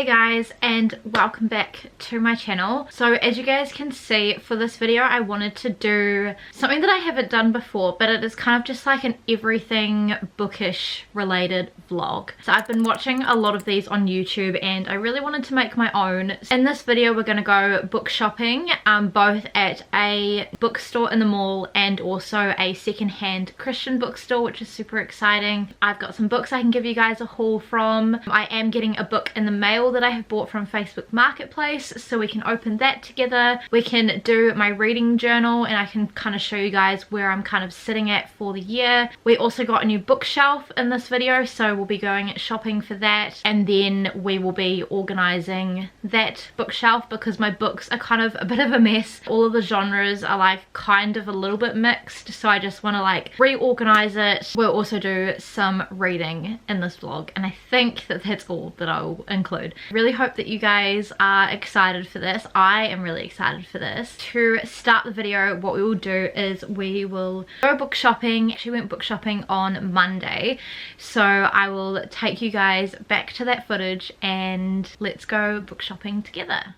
Hey guys, and welcome back to my channel. So as you guys can see, for this video I wanted to do something that I haven't done before, but it is kind of just like an everything bookish related vlog. So I've been watching a lot of these on YouTube and I really wanted to make my own. In this video we're going to go book shopping, both at a bookstore in the mall and also a secondhand Christian bookstore, which is super exciting. I've got some books I can give you guys a haul from. I am getting a book in the mail that I have bought from Facebook Marketplace, so we can open that together. We can do my reading journal and I can kind of show you guys where I'm kind of sitting at for the year. We also got a new bookshelf in this video, so we'll be going shopping for that, and then we will be organizing that bookshelf because my books are kind of a bit of a mess. All of the genres are like kind of a little bit mixed, so I just want to like reorganize it. We'll also do some reading in this vlog, and I think that that's all that I'll include. Really hope that you guys are excited for this. I am really excited for this. To start the video, what we will do is we will go book shopping. She went book shopping on Monday, so I will take you guys back to that footage and let's go book shopping together.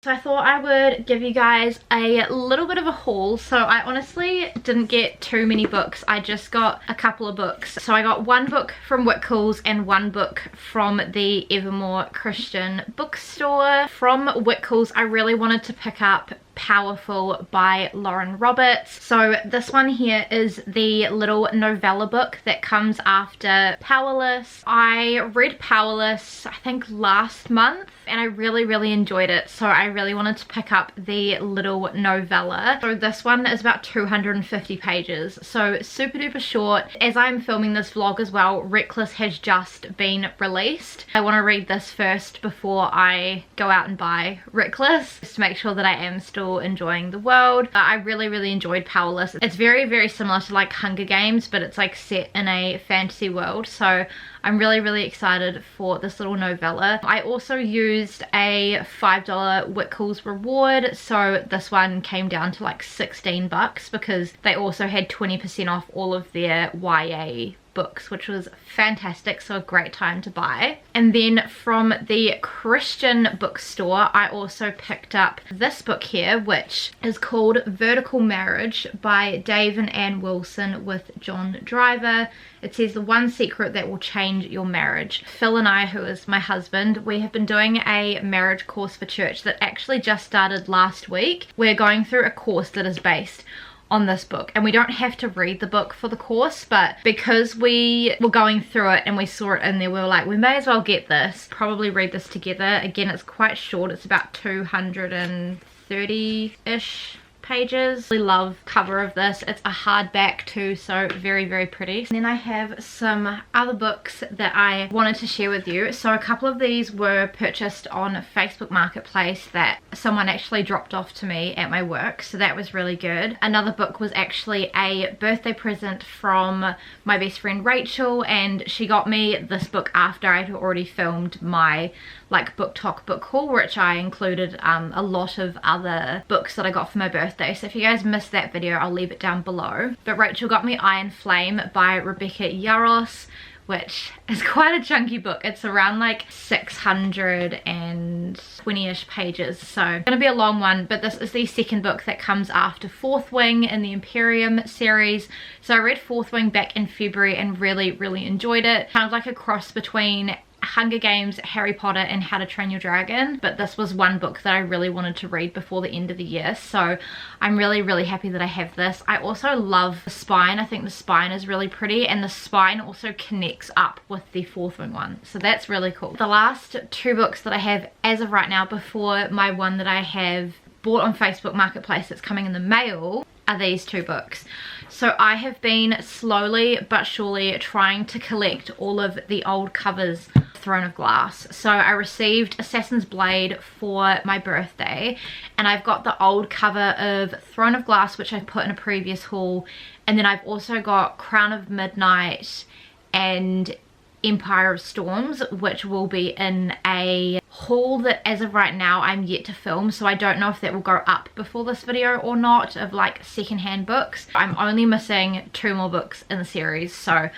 So I thought I would give you guys a little bit of a haul. So I honestly didn't get too many books. I just got a couple of books. So I got one book from Whitcoulls and one book from the Evermore Christian bookstore. From Whitcoulls, I really wanted to pick up Powerful by Lauren Roberts. So this one here is the little novella book that comes after Powerless. I read Powerless I think last month and I really enjoyed it, so I really wanted to pick up the little novella. So this one is about 250 pages, so super duper short. As I'm filming this vlog as well, Reckless has just been released. I want to read this first before I go out and buy Reckless, just to make sure that I am still enjoying the world. I really enjoyed Powerless. It's very similar to like Hunger Games, but it's like set in a fantasy world, so I'm really excited for this little novella. I also used a $5 Whitcoulls reward, so this one came down to like 16 bucks because they also had 20% off all of their YA books, which was fantastic, so a great time to buy. And then from the Christian bookstore, I also picked up this book here, which is called Vertical Marriage by Dave and Ann Wilson with John Driver. It says the one secret that will change your marriage. Phil and I, who is my husband, we have been doing a marriage course for church that actually just started last week. We're going through a course that is based on this book, and we don't have to read the book for the course, but because we were going through it and we saw it in there, we were like, we may as well get this, probably read this together. Again, it's quite short, it's about 230-ish pages. I love cover of this. It's a hardback too, so very pretty. And then I have some other books that I wanted to share with you. So a couple of these were purchased on Facebook Marketplace that someone actually dropped off to me at my work, so that was really good. Another book was actually a birthday present from my best friend Rachel, and she got me this book after I had already filmed my like Booktok book haul, which I included a lot of other books that I got for my birthday. So if you guys missed that video, I'll leave it down below. But Rachel got me Iron Flame by Rebecca Yarros, which is quite a chunky book. It's around like 620-ish pages, so it's gonna be a long one. But this is the second book that comes after Fourth Wing in the Imperium series. So I read Fourth Wing back in February and really enjoyed it. Kind of like a cross between Hunger Games, Harry Potter, and How to Train Your Dragon, but this was one book that I really wanted to read before the end of the year, so I'm really happy that I have this. I also love the spine. I think the spine is really pretty, and the spine also connects up with the fourth one, so that's really cool. The last two books that I have as of right now before my one that I have bought on Facebook Marketplace that's coming in the mail are these two books. So I have been slowly but surely trying to collect all of the old covers of Throne of Glass. So I received Assassin's Blade for my birthday, and I've got the old cover of Throne of Glass, which I put in a previous haul, and then I've also got Crown of Midnight and Empire of Storms, which will be in a haul that as of right now I'm yet to film, so I don't know if that will go up before this video or not, of like secondhand books. I'm only missing 2 more books in the series, so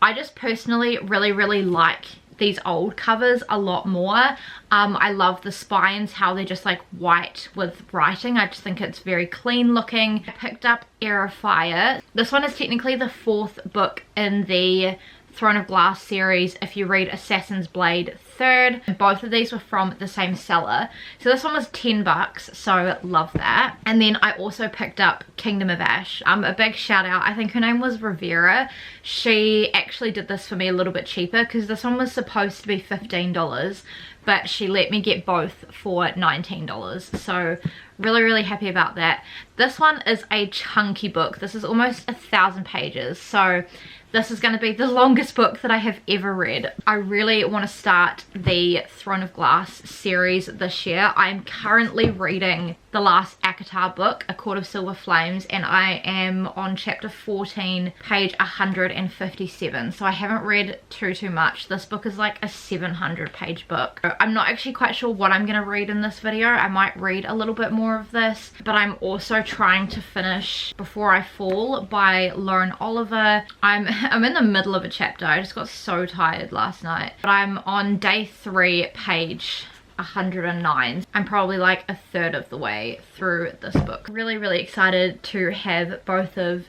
I just personally really like these old covers a lot more. I love the spines, how they're just like white with writing. I just think it's very clean looking. I picked up Heir of Fire. This one is technically the 4th book in the Throne of Glass series if you read Assassin's Blade 3rd. Both of these were from the same seller, so this one was $10, so love that. And then I also picked up Kingdom of Ash. A big shout out, I think her name was Rivera. She actually did this for me a little bit cheaper because this one was supposed to be $15, but she let me get both for $19, so really happy about that. This one is a chunky book. This is almost 1,000 pages, so this is going to be the longest book that I have ever read. I really want to start the Throne of Glass series this year. I'm currently reading the last ACOTAR book, A Court of Silver Flames, and I am on chapter 14, page 157, so I haven't read too much. This book is like a 700-page book. I'm not actually quite sure what I'm going to read in this video. I might read a little bit more of this, but I'm also trying to finish Before I Fall by Lauren Oliver. I'm in the middle of a chapter. I just got so tired last night, but I'm on day 3, page 109. I'm probably like a third of the way through this book. Really excited to have both of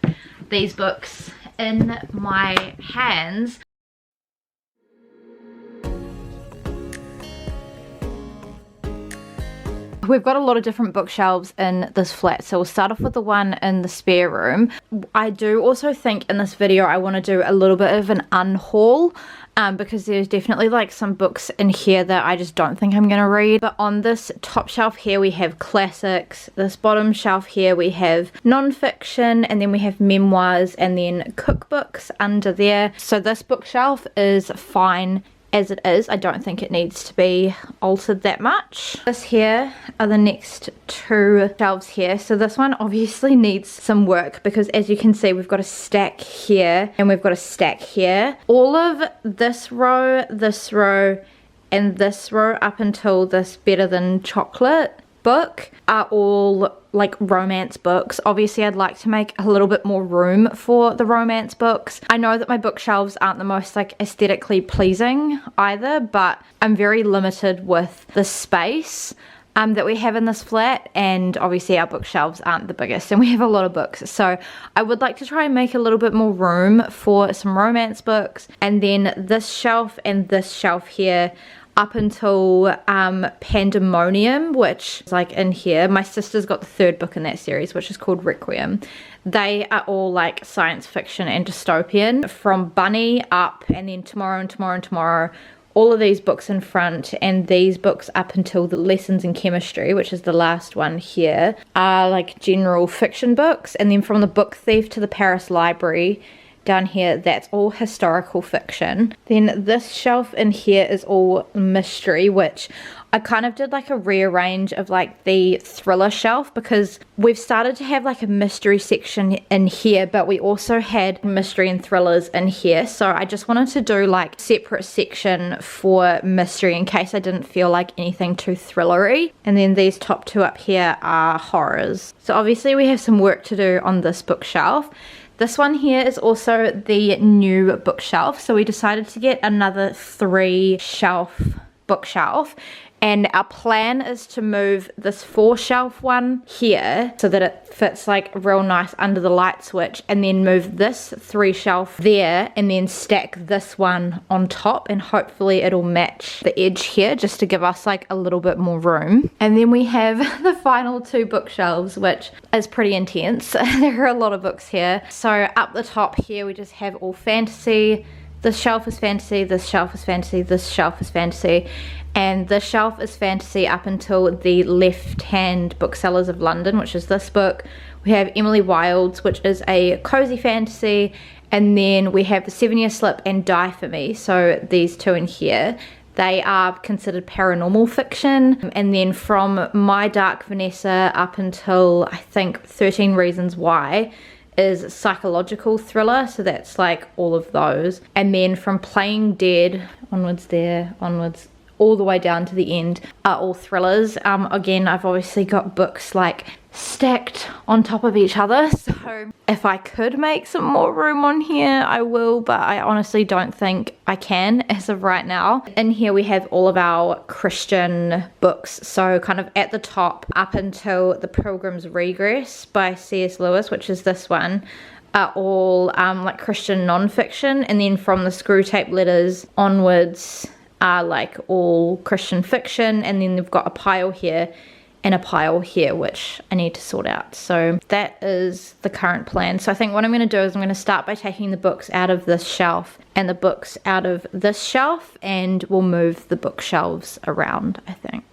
these books in my hands. We've got a lot of different bookshelves in this flat, so we'll start off with the one in the spare room. I do also think in this video I want to do a little bit of an unhaul, because there's definitely like some books in here that I just don't think I'm going to read. But on this top shelf here we have classics, this bottom shelf here we have non-fiction, and then we have memoirs and then cookbooks under there. So this bookshelf is fine as it is. I don't think it needs to be altered that much. This here are the next 2 shelves here. So this one obviously needs some work because as you can see we've got a stack here and we've got a stack here. All of this row, and this row up until this Better Than Chocolate book are all like romance books. Obviously I'd like to make a little bit more room for the romance books. I know that my bookshelves aren't the most like aesthetically pleasing either, but I'm very limited with the space that we have in this flat, and obviously our bookshelves aren't the biggest and we have a lot of books, so I would like to try and make a little bit more room for some romance books. And then this shelf and this shelf here up until Pandemonium, which is like in here. My sister's got the 3rd book in that series, which is called Requiem. They are all like science fiction and dystopian, from Bunny up, and then Tomorrow and Tomorrow and Tomorrow. All of these books in front, and these books up until the Lessons in Chemistry, which is the last one here, are like general fiction books. And then from The Book Thief to the Paris Library down here, that's all historical fiction. Then this shelf in here is all mystery, which I kind of did like a rearrange of like the thriller shelf, because we've started to have like a mystery section in here, but we also had mystery and thrillers in here. So I just wanted to do like separate section for mystery in case I didn't feel like anything too thrillery. And then these top 2 up here are horrors. So obviously we have some work to do on this bookshelf. This one here is also the new bookshelf, so we decided to get another 3 shelf bookshelf, And our plan is to move this 4 shelf one here so that it fits like real nice under the light switch, and then move this 3 shelf there, and then stack this one on top, and hopefully it'll match the edge here just to give us like a little bit more room. And then we have the final 2 bookshelves, which is pretty intense. There are a lot of books here. So up the top here we just have all fantasy. This shelf is fantasy, this shelf is fantasy, this shelf is fantasy, and this shelf is fantasy up until the Left-Hand Booksellers of London, which is this book. We have Emily Wilde's, which is a cozy fantasy, and then we have The 7-Year Slip and Die For Me, so these 2 in here. They are considered paranormal fiction. And then from My Dark Vanessa up until I think 13 Reasons Why is psychological thriller, so that's like all of those. And then from Playing Dead onwards there, onwards all the way down to the end are all thrillers. Again, I've obviously got books like stacked on top of each other, so if I could make some more room on here I will, but I honestly don't think I can as of right now. In here we have all of our Christian books, so kind of at the top up until The Pilgrim's Regress by C.S. Lewis, which is this one, are all like Christian non-fiction, and then from the Screwtape Letters onwards are like all Christian fiction, and then they've got a pile here and a pile here which I need to sort out. So that is the current plan. So I think what I'm going to do is I'm going to start by taking the books out of this shelf and the books out of this shelf, and we'll move the bookshelves around, I think.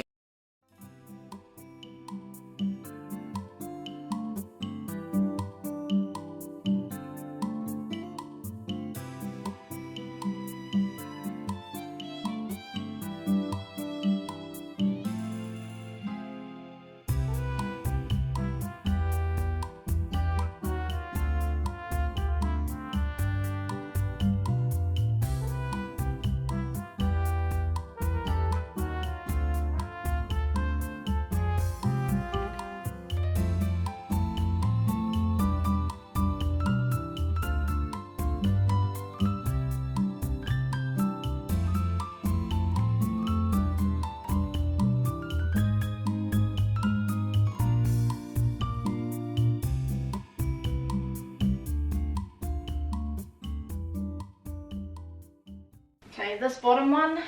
Okay, this bottom one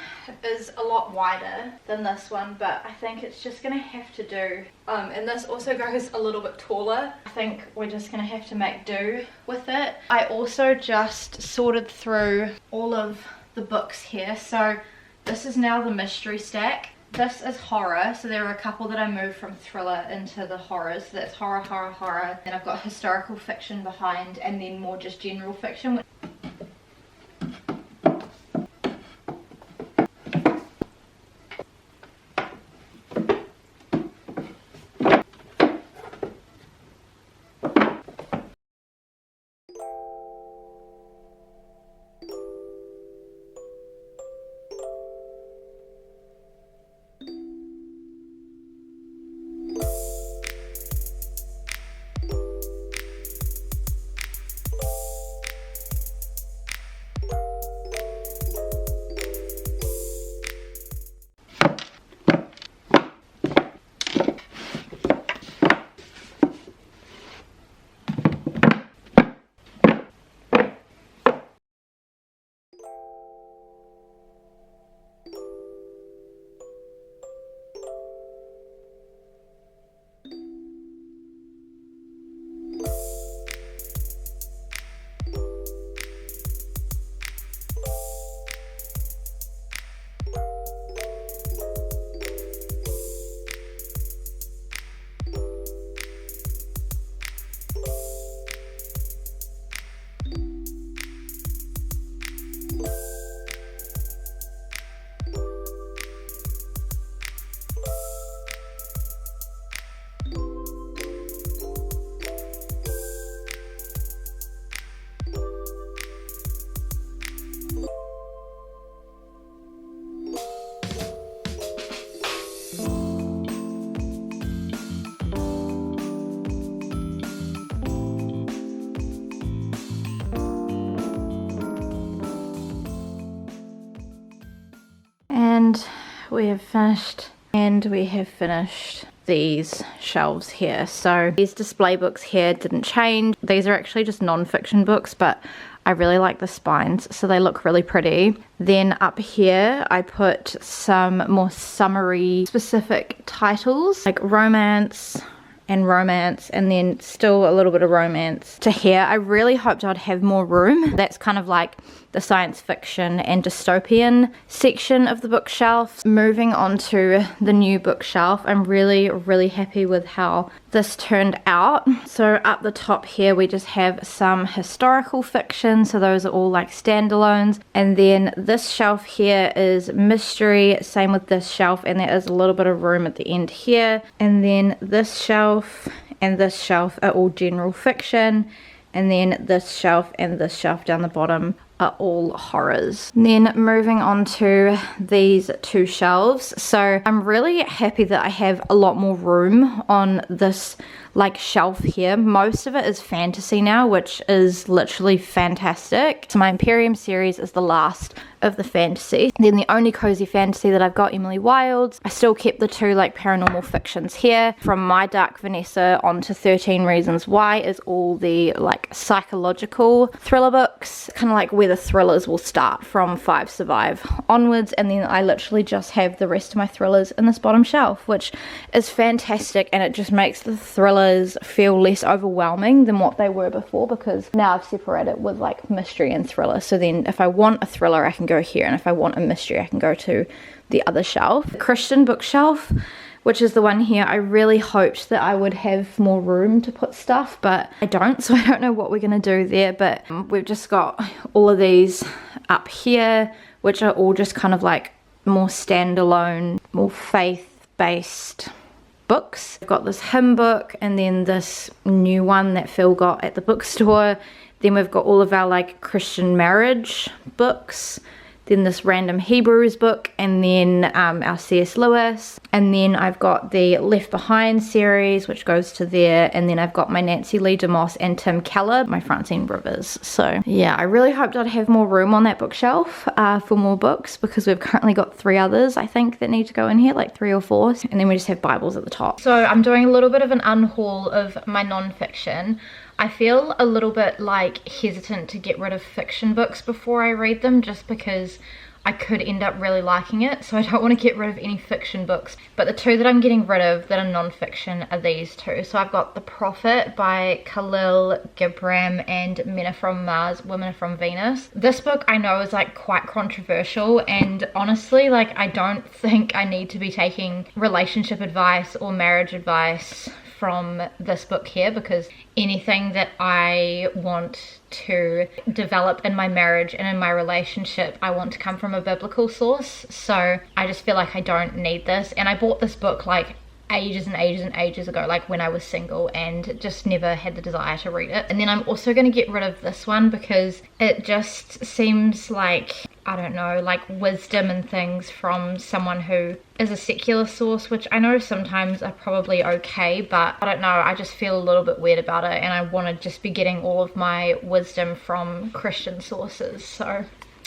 is a lot wider than this one, but I think it's just gonna have to do. And this also goes a little bit taller. I think we're just gonna have to make do with it. I also just sorted through all of the books here. So this is now the mystery stack. This is horror, so there are a couple that I moved from thriller into the horrors. So that's horror, horror, horror. Then I've got historical fiction behind, and then more just general fiction. we have finished, and we have finished these shelves here. So these display books here didn't change. These are actually just non-fiction books, but I really like the spines, so they look really pretty. Then up here I put some more summary specific titles like romance, and then still a little bit of romance to here. I really hoped I'd have more room. That's kind of like the science fiction and dystopian section of the bookshelf. Moving on to the new bookshelf, I'm really happy with how this turned out. So up the top here we just have some historical fiction, so those are all like standalones, and then this shelf here is mystery, same with this shelf, and there is a little bit of room at the end here, and then this shelf and this shelf are all general fiction, and then this shelf and this shelf down the bottom are all horrors. And then moving on to these two shelves, so I'm really happy that I have a lot more room on this like shelf here. Most of it is fantasy now, which is literally fantastic. So my Imperium series is the last of the fantasy. Then the only cozy fantasy that I've got, Emily Wilde's. I still kept the two like paranormal fictions here. From My Dark Vanessa on to 13 Reasons Why is all the like psychological thriller books, kind of like where the thrillers will start from 5 Survive onwards, and then I literally just have the rest of my thrillers in this bottom shelf, which is fantastic, and it just makes the thrillers feel less overwhelming than what they were before, because now I've separated with like mystery and thriller. So then if I want a thriller I can go here, and if I want a mystery I can go to the other shelf. The Christian bookshelf, which is the one here, I really hoped that I would have more room to put stuff, but I don't, so I don't know what we're gonna do there. But we've just got all of these up here, which are all just kind of like more standalone, more faith-based books. I've got this hymn book, and then this new one that Phil got at the bookstore. Then we've got all of our like Christian marriage books, then this random Hebrews book, and then our C.S. Lewis, and then I've got the Left Behind series, which goes to there, and then I've got my Nancy Lee DeMoss and Tim Keller, my Francine Rivers. So yeah, I really hoped I'd have more room on that bookshelf for more books, because we've currently got 3 others I think that need to go in here, like 3 or 4, and then we just have Bibles at the top. So I'm doing a little bit of an unhaul of my non-fiction. I feel a little bit like hesitant to get rid of fiction books before I read them, just because I could end up really liking it, so I don't want to get rid of any fiction books. But the 2 that I'm getting rid of that are non-fiction are these 2. So I've got The Prophet by Khalil Gibran and Men Are From Mars, Women Are From Venus. This book I know is like quite controversial, and honestly like I don't think I need to be taking relationship advice or marriage advice from this book here, because anything that I want to develop in my marriage and in my relationship, I want to come from a biblical source. So I just feel like I don't need this, and I bought this book like ages and ages ago, like when I was single, and just never had the desire to read it. And then I'm also going to get rid of this one because it just seems like, I don't know, like wisdom and things from someone who is a secular source, which I know sometimes are probably okay, but I don't know, I just feel a little bit weird about it, and I want to just be getting all of my wisdom from Christian sources. So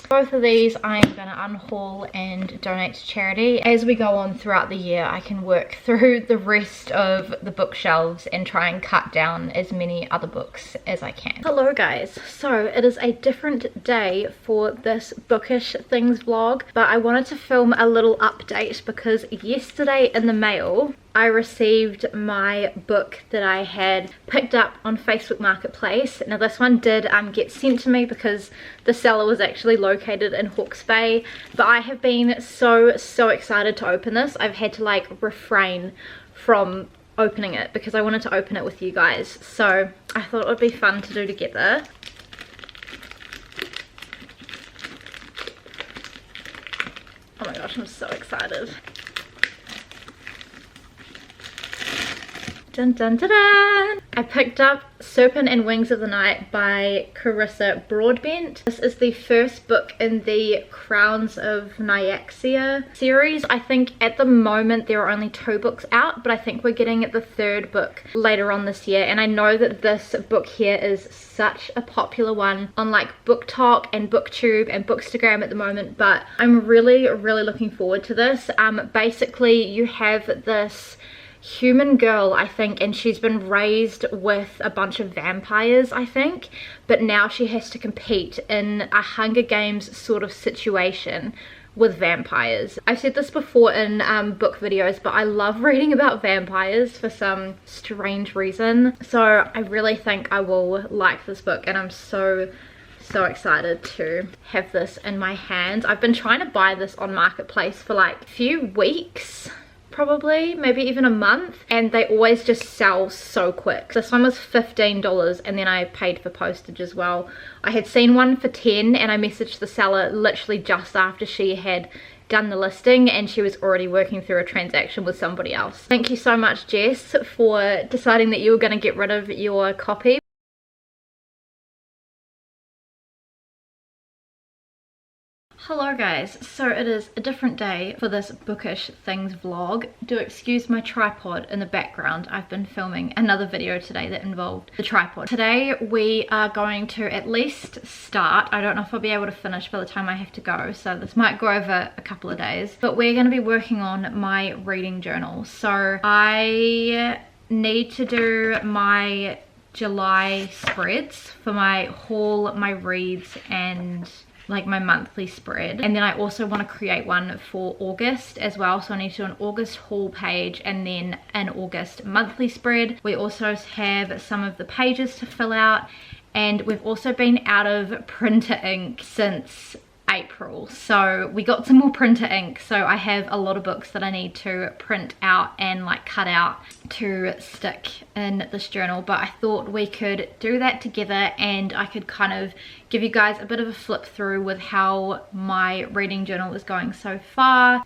both of these I am going to unhaul and donate to charity. As we go on throughout the year, I can work through the rest of the bookshelves and try and cut down as many other books as I can. Hello guys, so it is a different day for this Bookish things vlog, but I wanted to film a little update because yesterday in the mail I received my book that I had picked up on Facebook Marketplace. Now this one did get sent to me because the seller was actually located in Hawke's Bay, but I have been so excited to open this. I've had to like refrain from opening it because I wanted to open it with you guys, so I thought it would be fun to do together. Oh my gosh, I'm so excited. Dun dun dun dun! I picked up Serpent and Wings of the Night by Carissa Broadbent. This is the first book in the Crowns of Nyaxia series. I think at the moment there are only 2 books out, but I think we're getting the 3rd book later on this year. And I know that this book here is such a popular one on like Booktok and Booktube and Bookstagram at the moment, but I'm really looking forward to this. Basically you have this human girl, I think, and she's been raised with a bunch of vampires, I think, but now she has to compete in a Hunger Games sort of situation with vampires. I've said this before in book videos, but I love reading about vampires for some strange reason, so I really think I will like this book, and I'm so excited to have this in my hands. I've been trying to buy this on Marketplace for like a few weeks, probably maybe even a month, and they always just sell so quick. This one was $15 and then I paid for postage as well. I had seen one for 10 and I messaged the seller literally just after she had done the listing and she was already working through a transaction with somebody else. Thank you so much, Jess, for deciding that you were going to get rid of your copy. Hello guys, so it is a different day for this Bookish things vlog. Do excuse my tripod in the background. I've been filming another video today that involved the tripod. Today we are going to at least start. I don't know if I'll be able to finish by the time I have to go, so this might go over a couple of days. But we're going to be working on my reading journal. So I need to do my July spreads for my haul, my reads, and like my monthly spread, and then I also want to create one for August as well, so I need to do an August haul page and then an August monthly spread. We also have some of the pages to fill out, and we've also been out of printer ink since April, so we got some more printer ink, so I have a lot of books that I need to print out and like cut out to stick in this journal. But I thought we could do that together and I could kind of give you guys a bit of a flip through with how my reading journal is going so far.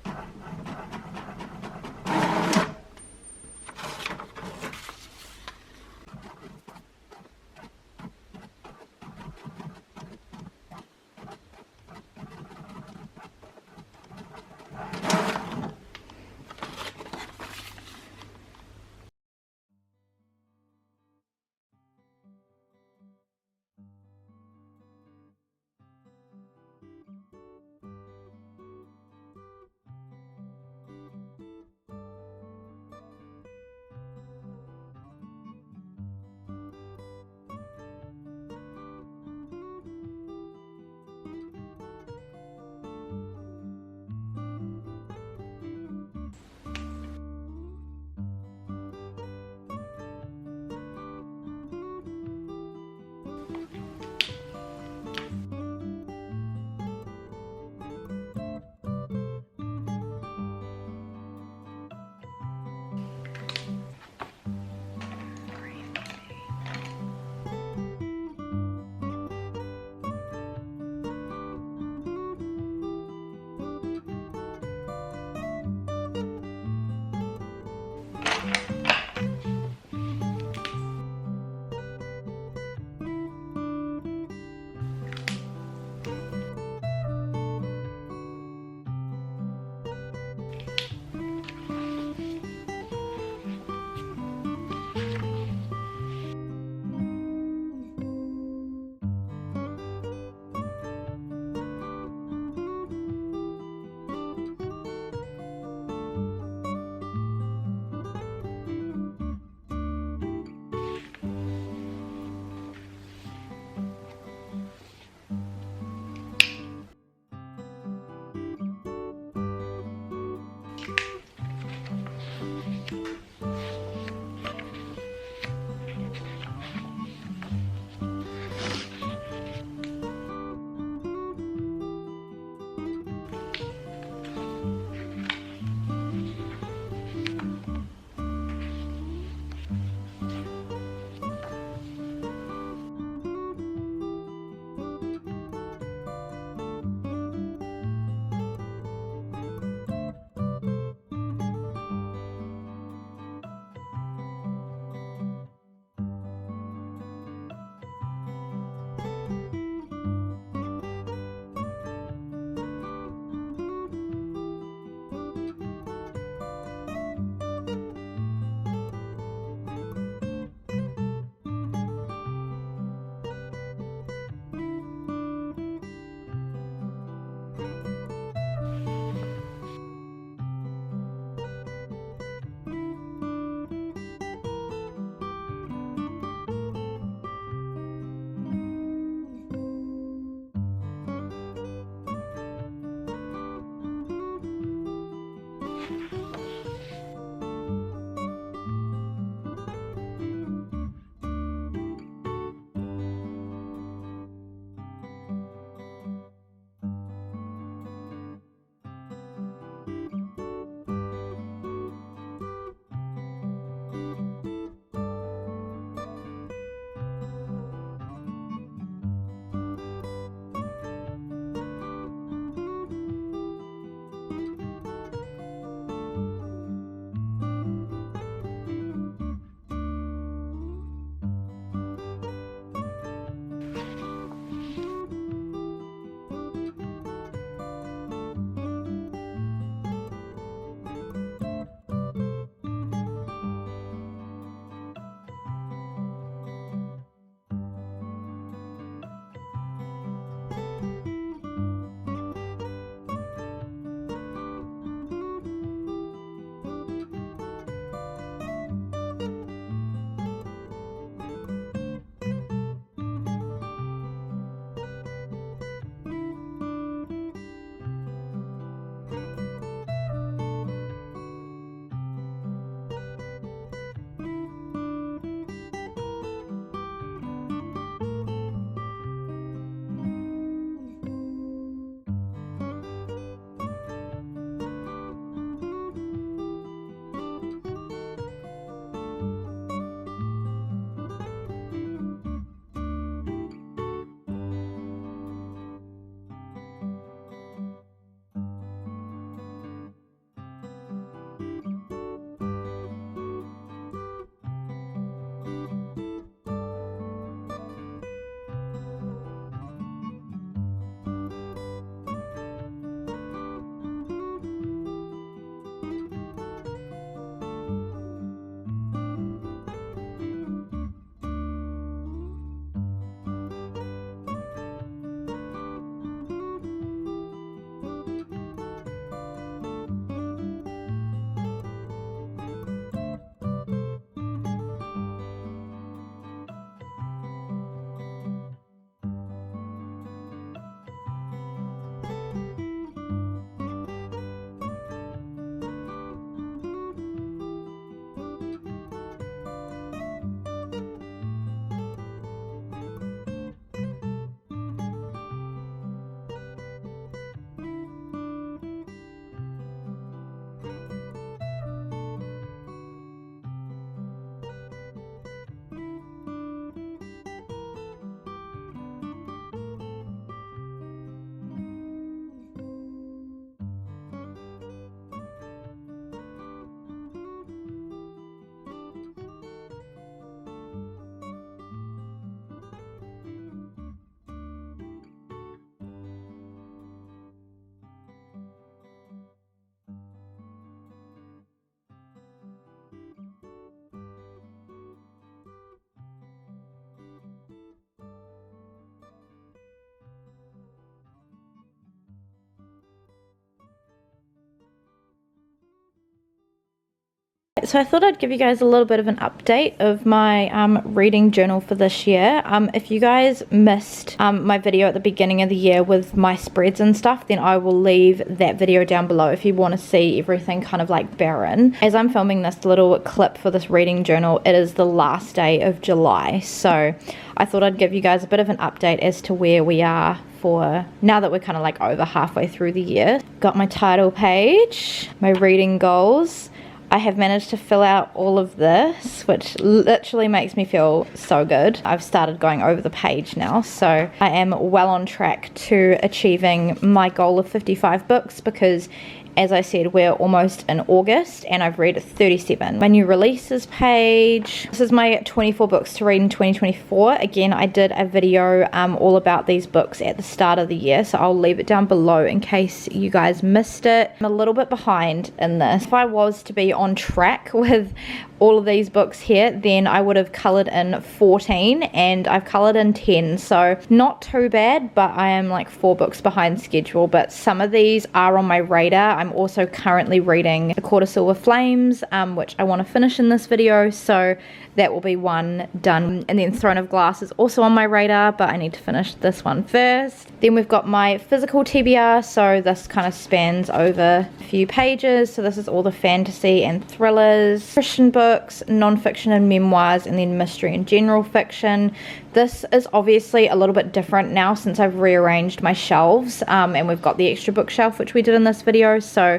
So I thought I'd give you guys a little bit of an update of my reading journal for this year. If you guys missed my video at the beginning of the year with my spreads and stuff, then I will leave that video down below if you want to see everything kind of like barren. As I'm filming this little clip for this reading journal, it is the last day of July, so I thought I'd give you guys a bit of an update as to where we are for now that we're kind of like over halfway through the year. Got my title page, my reading goals. I have managed to fill out all of this, which literally makes me feel so good. I've started going over the page now, so I am well on track to achieving my goal of 55 books because, as I said, we're almost in August and I've read 37. My new releases page. This is my 24 books to read in 2024. Again, I did a video all about these books at the start of the year, so I'll leave it down below in case you guys missed it. I'm a little bit behind in this. If I was to be on track with all of these books here, then I would have coloured in 14 and I've coloured in 10, so not too bad, but I am like 4 books behind schedule. But some of these are on my radar. I'm also currently reading ACOTAR Silver Flames, which I want to finish in this video, so that will be one done. And then Throne of Glass is also on my radar, but I need to finish this one first. Then we've got my physical TBR, so this kind of spans over a few pages. So this is all the fantasy and thrillers, Christian books, non-fiction and memoirs, and then mystery and general fiction. This is obviously a little bit different now since I've rearranged my shelves, and we've got the extra bookshelf which we did in this video. So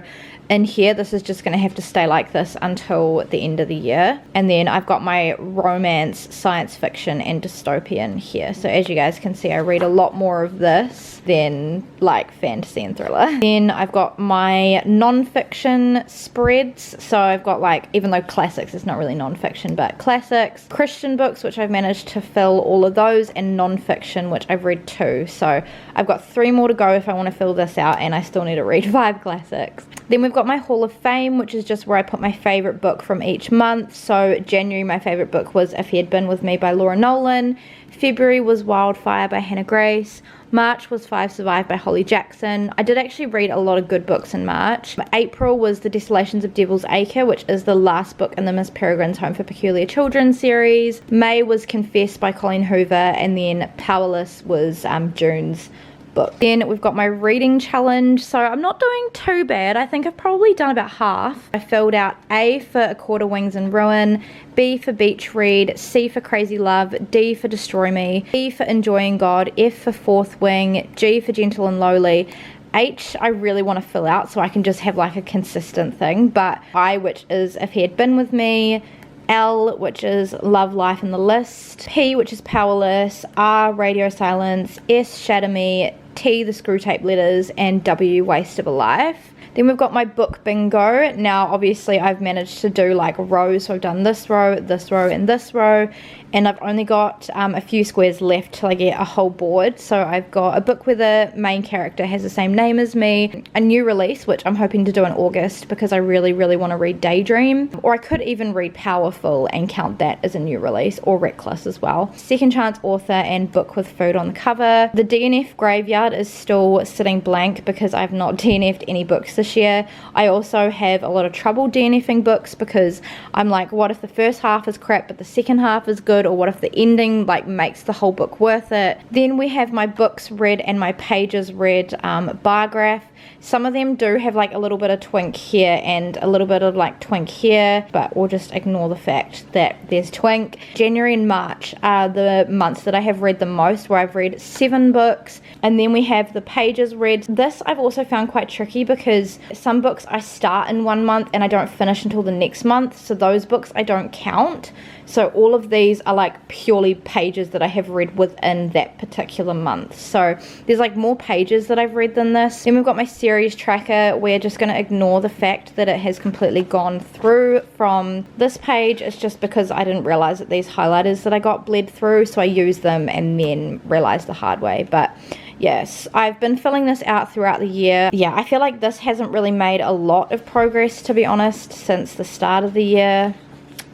in here, this is just going to have to stay like this until the end of the year. And then I've got my romance, science fiction, and dystopian here. So as you guys can see, I read a lot more of this than like fantasy and thriller. Then I've got my non-fiction spreads. So I've got like, even though classics is not really non-fiction, but classics, Christian books, which I've managed to fill all of those, and non-fiction, which I've read 2. So I've got 3 more to go if I want to fill this out, and I still need to read 5 classics. Then we've got my Hall of Fame, which is just where I put my favorite book from each month. So January, my favorite book was If He Had Been With Me by Laura Nolan. February was Wildfire by Hannah Grace. March was 5 Survive by Holly Jackson. I did actually read a lot of good books in March. April was The Desolations of Devil's Acre, which is the last book in the Miss Peregrine's Home for Peculiar Children series. May was Confess by Colleen Hoover, and then Powerless was June's book. Then we've got my reading challenge, so I'm not doing too bad. I think I've probably done about half. I filled out A for A Quarter Wings and Ruin, B for Beach Read, C for Crazy Love, D for Destroy Me, E for Enjoying God, F for Fourth Wing, G for Gentle and Lowly. H I really want to fill out so I can just have like a consistent thing, but I, which is If He Had Been With Me, L, which is Love, Life and the List, P, which is Powerless, R, Radio Silence, S, Shatter Me, T, The Screwtape Letters, and W, Waste of a Life. Then we've got my book bingo. Now obviously I've managed to do like rows, so I've done this row, and this row, and I've only got a few squares left till I get a whole board. So I've got a book where the main character has the same name as me, a new release which I'm hoping to do in August because I really want to read Daydream, or I could even read Powerful and count that as a new release, or Reckless as well. Second chance author and book with food on the cover. The DNF graveyard is still sitting blank because I've not DNF'd any books this year. I also have a lot of trouble DNFing books because I'm like, what if the first half is crap but the second half is good, or what if the ending like makes the whole book worth it. Then we have my books read and my pages read bar graph. Some of them do have like a little bit of twink here and a little bit of like twink here, but we'll just ignore the fact that there's twink. January and March are the months that I have read the most, where I've read 7 books. And then we have the pages read. This I've also found quite tricky because some books I start in one month and I don't finish until the next month, so those books I don't count. So all of these are like purely pages that I have read within that particular month. So there's like more pages that I've read than this. Then we've got my series tracker. We're just going to ignore the fact that it has completely gone through from this page. It's just because I didn't realize that these highlighters that I got bled through, so I used them and then realized the hard way. But yes, I've been filling this out throughout the year. Yeah, I feel like this hasn't really made a lot of progress, to be honest, since the start of the year.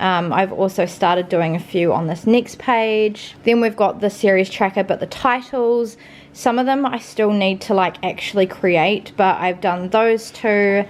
I've also started doing a few on this next page. Then we've got the series tracker, but the titles, some of them I still need to like actually create, but I've done those two.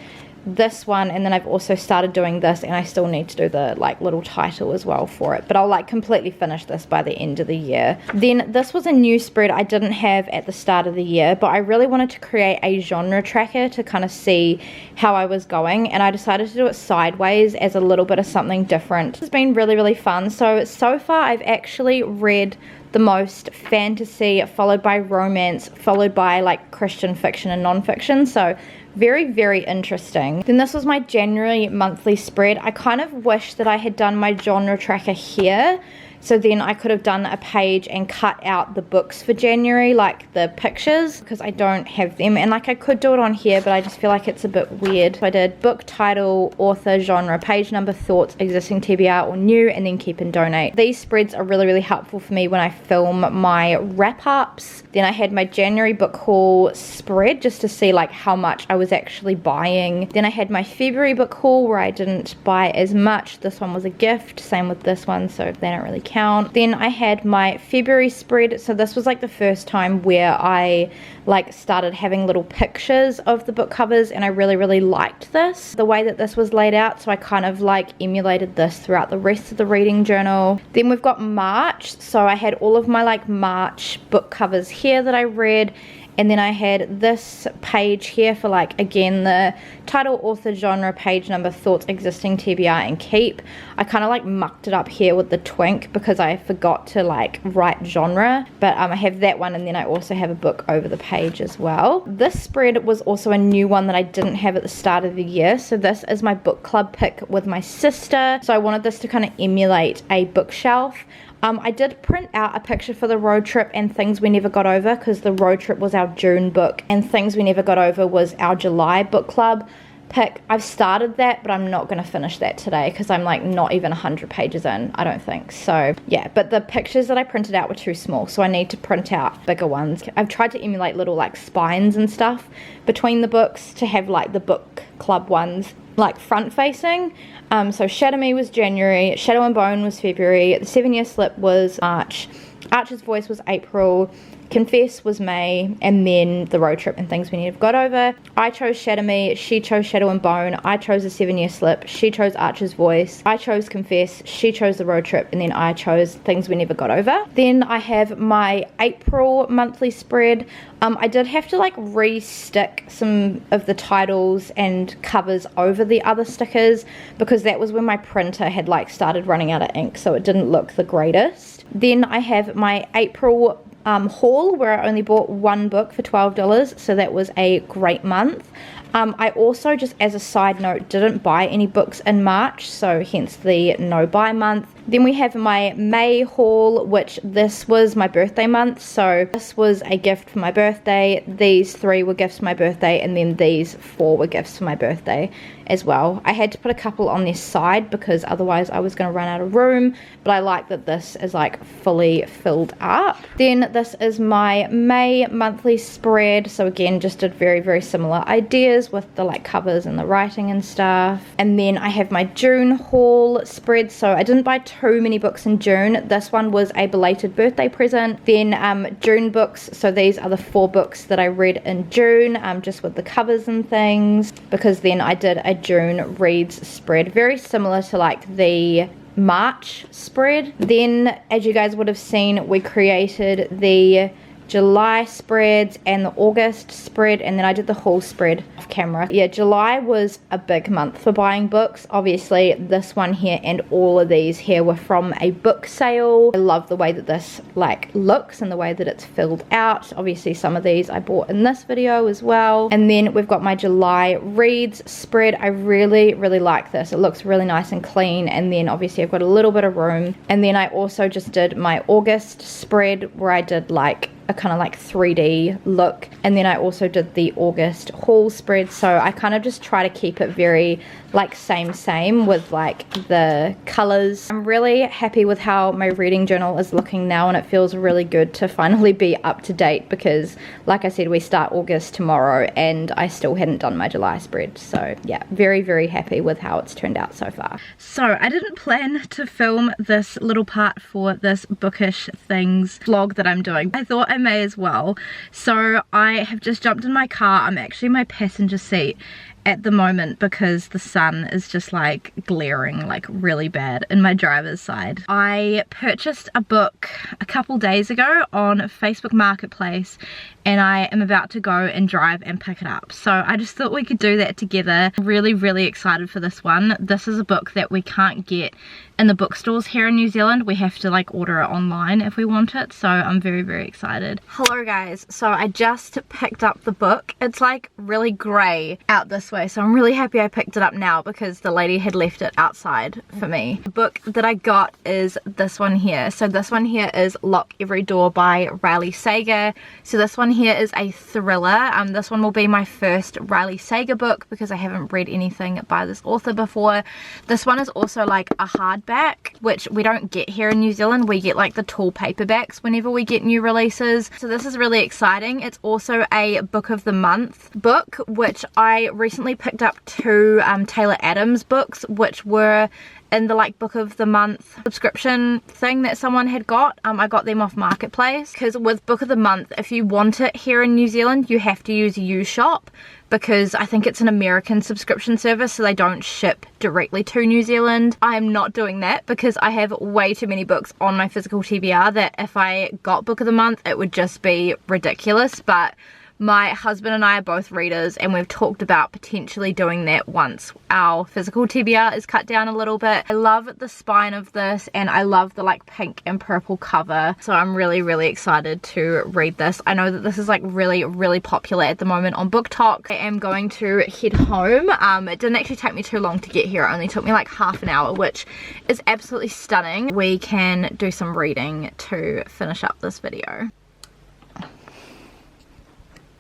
this one, and then I've also started doing this, and I still need to do the like little title as well for it, but I'll like completely finish this by the end of the year. Then this was a new spread I didn't have at the start of the year, but I really wanted to create a genre tracker to kind of see how I was going, and I decided to do it sideways as a little bit of something different. It's been really fun. So far I've actually read the most fantasy, followed by romance, followed by like Christian fiction and non-fiction, so very interesting. Then this was my January monthly spread. I kind of wish that I had done my genre tracker here, so then I could have done a page and cut out the books for January, like the pictures, because I don't have them, and like I could do it on here, but I just feel like it's a bit weird. So I did book title, author, genre, page number, thoughts, existing TBR or new, and then keep and donate. These spreads are really helpful for me when I film my wrap-ups. Then I had my January book haul spread just to see like how much I was actually buying. Then I had my February book haul where I didn't buy as much. This one was a gift, same with this one, so they don't really count. Then I had my February spread, so this was like the first time where I like started having little pictures of the book covers, and I really liked this, the way that this was laid out, so I kind of like emulated this throughout the rest of the reading journal. Then we've got March, so I had all of my like March book covers here that I read, and then I had this page here for like, again, the title, author, genre, page number, thoughts, existing TBR, and keep. I kind of like mucked it up here with the twink because I forgot to like write genre, but I have that one, and then I also have a book over the page as well. This spread was also a new one that I didn't have at the start of the year, so this is my book club pick with my sister, so I wanted this to kind of emulate a bookshelf. I did print out a picture for the road trip and Things We Never Got Over, because the road trip was our June book and Things We Never Got Over was our July book club pick. I've started that, but I'm not going to finish that today because I'm like not even 100 pages in, I don't think. So yeah, but the pictures that I printed out were too small, so I need to print out bigger ones. I've tried to emulate little like spines and stuff between the books to have like the book club ones like front facing. So Shadow Me was January, Shadow and Bone was February, The 7-Year Slip was March, Archer's Voice was April, Confess was May, and then the road trip and Things We Never Got Over. I chose Shadow Me, she chose Shadow and Bone, I chose The 7-Year Slip, she chose Archer's Voice, I chose Confess, she chose the road trip, and then I chose Things We Never Got Over. Then I have my April monthly spread. I did have to like re-stick some of the titles and covers over the other stickers because that was when my printer had like started running out of ink, so it didn't look the greatest. Then I have my April haul where I only bought one book for $12, so that was a great month. I also, just as a side note, didn't buy any books in March, so hence the no buy month. Then we have my May haul, which this was my birthday month, so this was a gift for my birthday, these 3 were gifts for my birthday, and then these 4 were gifts for my birthday as well. I had to put a couple on this side because otherwise I was going to run out of room, but I like that this is like fully filled up. Then this is my May monthly spread, so again just did very similar ideas with the like covers and the writing and stuff. And then I have my June haul spread, so I didn't buy too many books in June. This one was a belated birthday present. Then June books, so these are the 4 books that I read in June, just with the covers and things, because then I did a June reads spread, very similar to like the March spread. Then, as you guys would have seen, we created the July spreads and the August spread, and then I did the haul spread off camera. Yeah, July was a big month for buying books. Obviously this one here and all of these here were from a book sale. I love the way that this like looks and the way that it's filled out. Obviously some of these I bought in this video as well. And then we've got my July reads spread. I really like this. It looks really nice and clean, and then obviously I've got a little bit of room. And then I also just did my August spread where I did like a kind of like 3D look, and then I also did the August haul spread, so I kind of just try to keep it very like same with like the colors. I'm really happy with how my reading journal is looking now, and it feels really good to finally be up to date because like I said, we start August tomorrow and I still hadn't done my July spread. So yeah, very happy with how it's turned out so far. So I didn't plan to film this little part for this Bookish things vlog that I'm doing. I thought I may as well, so I have just jumped in my car. I'm actually in my passenger seat at the moment because the sun is just like glaring like really bad in my driver's side. I purchased a book a couple days ago on Facebook Marketplace and I am about to go and drive and pick it up. So I just thought we could do that together. Really excited for this one. This is a book that we can't get in the bookstores here in New Zealand. We have to like order it online if we want it, so I'm very excited. Hello guys, so I just picked up the book. It's like really grey out this way, so I'm really happy I picked it up now because the lady had left it outside for me. The book that I got is this one here. So this one here is Lock Every Door by Riley Sager. So this one here is a thriller. This one will be my first Riley Sager book because I haven't read anything by this author before. This one is also like a hardback, which we don't get here in New Zealand. We get like the tall paperbacks whenever we get new releases. So this is really exciting. It's also a book of the month book, which I recently picked up two Taylor Adams books, which were in the like book of the month subscription thing that someone had got. I got them off Marketplace because with book of the month, if you want it here in New Zealand, you have to use UShop because I think it's an American subscription service, so they don't ship directly to New Zealand. I am not doing that because I have way too many books on my physical TBR that if I got book of the month, it would just be ridiculous. But my husband and I are both readers and we've talked about potentially doing that once our physical TBR is cut down a little bit. I love the spine of this and I love the like pink and purple cover, so I'm really excited to read this. I know that this is like really popular at the moment on Booktok. I am going to head home. It didn't actually take me too long to get here. It only took me like half an hour, which is absolutely stunning. We can do some reading to finish up this video.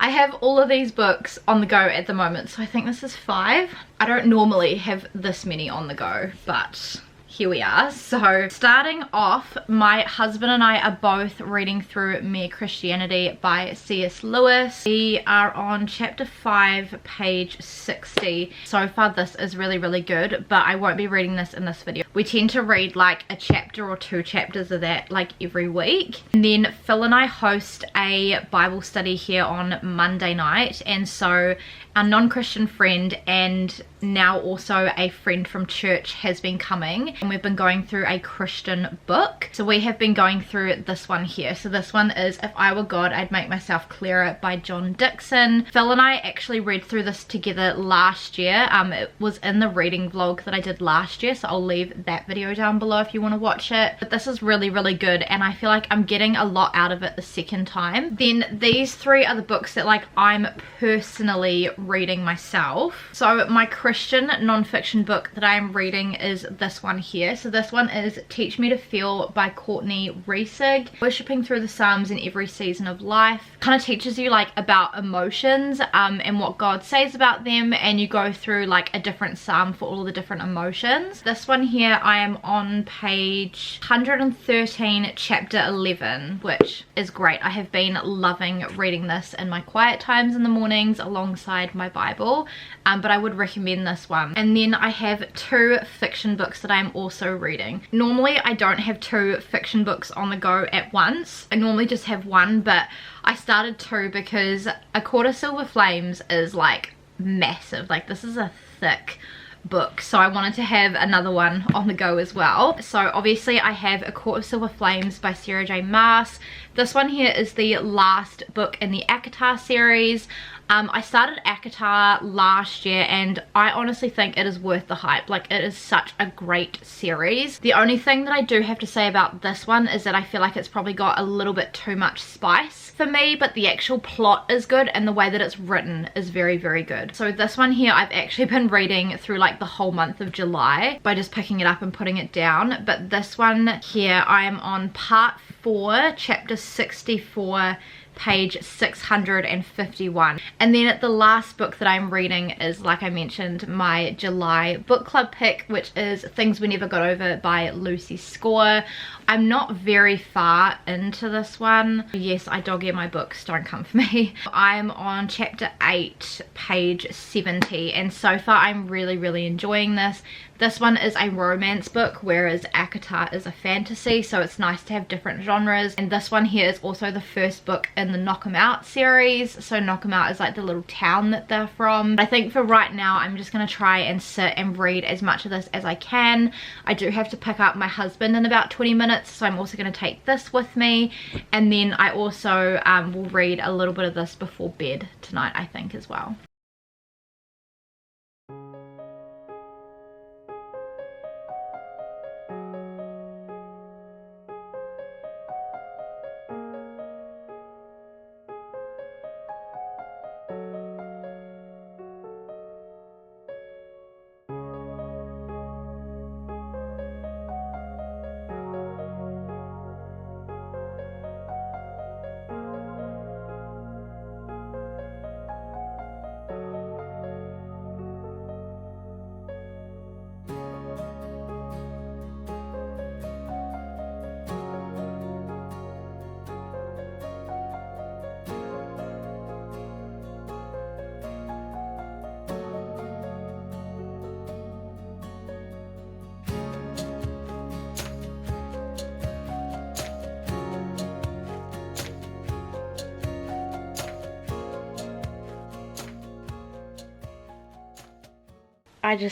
I have all of these books on the go at the moment, so I think this is 5. I don't normally have this many on the go, but here we are. So starting off, my husband and I are both reading through Mere Christianity by C.S. Lewis. We are on chapter 5, page 60. So far this is really good, but I won't be reading this in this video. We tend to read like a chapter or 2 chapters of that like every week. And then Phil and I host a Bible study here on Monday night, and so our non-Christian friend and now also a friend from church has been coming, and we've been going through a Christian book. So we have been going through this one here. So this one is If I Were God, I'd Make Myself Clearer by John Dickson. Phil and I actually read through this together last year. It was in the reading vlog that I did last year, so I'll leave that video down below if you want to watch it. But this is really good, and I feel like I'm getting a lot out of it the second time. Then these 3 are the books that like I'm personally reading myself. So my Christian non-fiction book that I am reading is this one here. So this one is Teach Me to Feel by Courtney Reesig. Worshipping through the Psalms in every season of life. Kind of teaches you like about emotions and what God says about them, and you go through like a different psalm for all the different emotions. This one here, I am on page 113, chapter 11, which is great. I have been loving reading this in my quiet times in the mornings alongside my Bible, but I would recommend this one. And then I have 2 fiction books that I'm also reading. Normally I don't have 2 fiction books on the go at once. I normally just have 1, but I started 2 because ACOTAR Silver Flames is like massive. Like this is a thick book, so I wanted to have another one on the go as well. So obviously I have A Court of Silver Flames by Sarah J Maas. This one here is the last book in the ACOTAR series. I started ACOTAR last year and I honestly think it is worth the hype. Like it is such a great series. The only thing that I do have to say about this one is that I feel like it's probably got a little bit too much spice for me, but the actual plot is good and the way that it's written is very good. So this one here I've actually been reading through like the whole month of July by just picking it up and putting it down. But this one here I am on part 4, chapter 64, page 651. And then the last book that I'm reading is, like I mentioned, my July book club pick, which is Things We Never Got Over by Lucy Score. I'm not very far into this one. Yes, I dog ear my books, don't come for me. I'm on chapter 8, page 70, and so far I'm really enjoying this. This one is a romance book, whereas ACOTAR is a fantasy, so it's nice to have different genres. And this one here is also the first book in the Knock 'em Out series. So Knock 'em Out is like the little town that they're from. I think for right now I'm just going to try and sit and read as much of this as I can. I do have to pick up my husband in about 20 minutes, so I'm also going to take this with me. And then I also will read a little bit of this before bed tonight, I think, as well.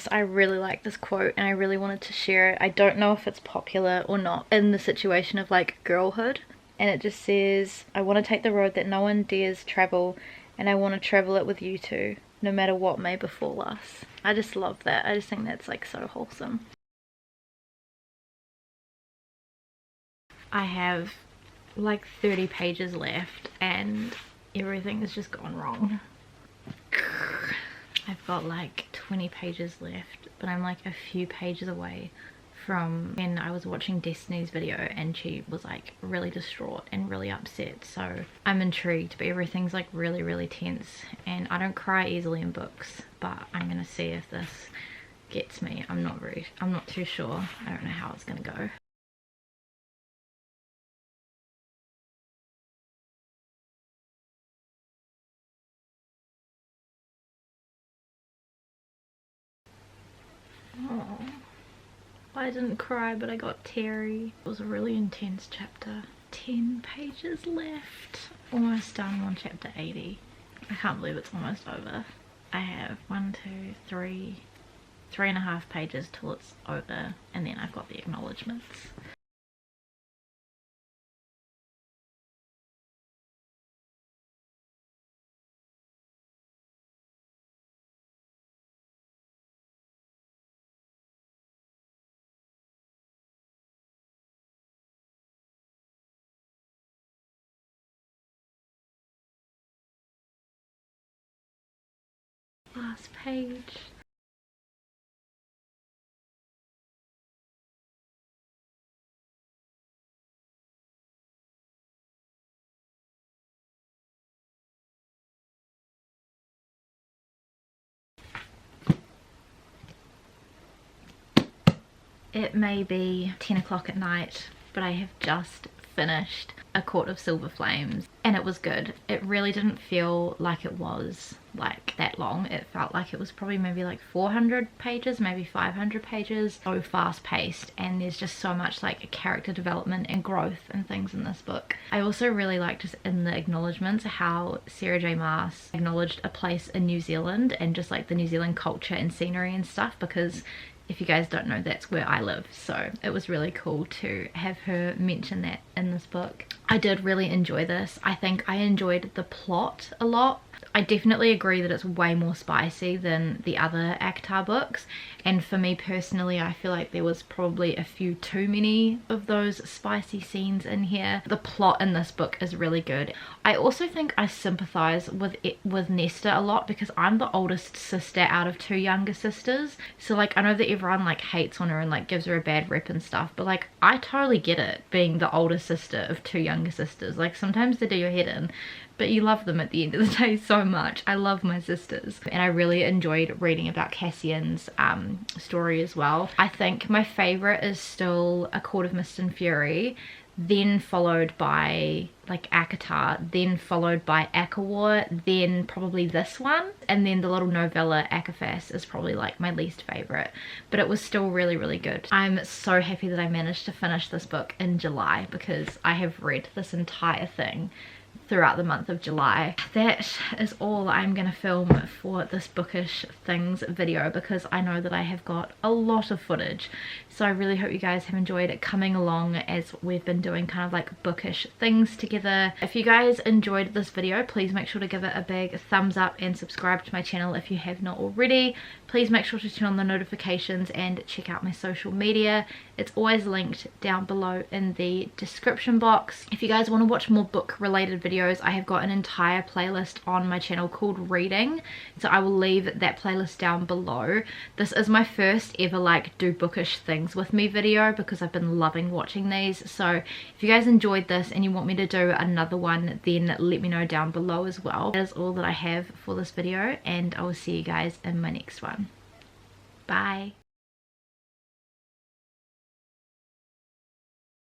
I really like this quote and I really wanted to share it. I don't know if it's popular or not in the situation of like girlhood. And it just says, I want to take the road that no one dares travel, and I want to travel it with you two, no matter what may befall us. I just love that. I just think that's like so wholesome. I have like 30 pages left and everything has just gone wrong. I've got like 20 pages left, but I'm like a few pages away from when I was watching Destiny's video and she was like really distraught and really upset. So I'm intrigued, but everything's like really tense, and I don't cry easily in books, but I'm gonna see if this gets me. I'm not too sure. I don't know how it's gonna go. Oh, I didn't cry, but I got teary. It was a really intense chapter. 10 pages left. Almost done on chapter 80. I can't believe it's almost over. I have 3.5 pages till it's over, and then I've got the acknowledgements. Last page. It may be 10 o'clock at night, but I have just finished A Court of Silver Flames, and it was good. It really didn't feel like it was like that long. It felt like it was probably maybe like 400 pages, maybe 500 pages. So fast paced, and there's just so much like character development and growth and things in this book. I also really liked just in the acknowledgements how Sarah J Maas acknowledged a place in New Zealand and just like the New Zealand culture and scenery and stuff, because if you guys don't know, that's where I live. So it was really cool to have her mention that in this book. I did really enjoy this. I think I enjoyed the plot a lot. I definitely agree that it's way more spicy than the other ACOTAR books, and for me personally I feel like there was probably a few too many of those spicy scenes in here. The plot in this book is really good. I also think I sympathize with Nesta a lot, because I'm the oldest sister out of 2 younger sisters, so like I know that everyone like hates on her and like gives her a bad rep and stuff, but like I totally get it, being the older sister of 2 younger sisters. Like sometimes they do your head in, but you love them at the end of the day so much. I love my sisters, and I really enjoyed reading about Cassian's story as well. I think my favorite is still A Court of Mist and Fury. then followed by like ACOTAR, then followed by ACOTAR, then probably this one, and then the little novella ACOFAS is probably like my least favorite, but it was still really, really good. I'm so happy that I managed to finish this book in July because I have read this entire thing throughout the month of July. That is all I'm gonna film for this Bookish things video because I know that I have got a lot of footage, so I really hope you guys have enjoyed coming along as we've been doing kind of like Bookish things together. If you guys enjoyed this video, please make sure to give it a big thumbs up and subscribe to my channel if you have not already. Please make sure to turn on the notifications and check out my social media. It's always linked down below in the description box. If you guys want to watch more book related videos, I have got an entire playlist on my channel called Reading, so I will leave that playlist down below. This is my first ever like do bookish things with me video because I've been loving watching these, so if you guys enjoyed this and you want me to do another one, then let me know down below as well. That is all that I have for this video, and I will see you guys in my next one. Bye.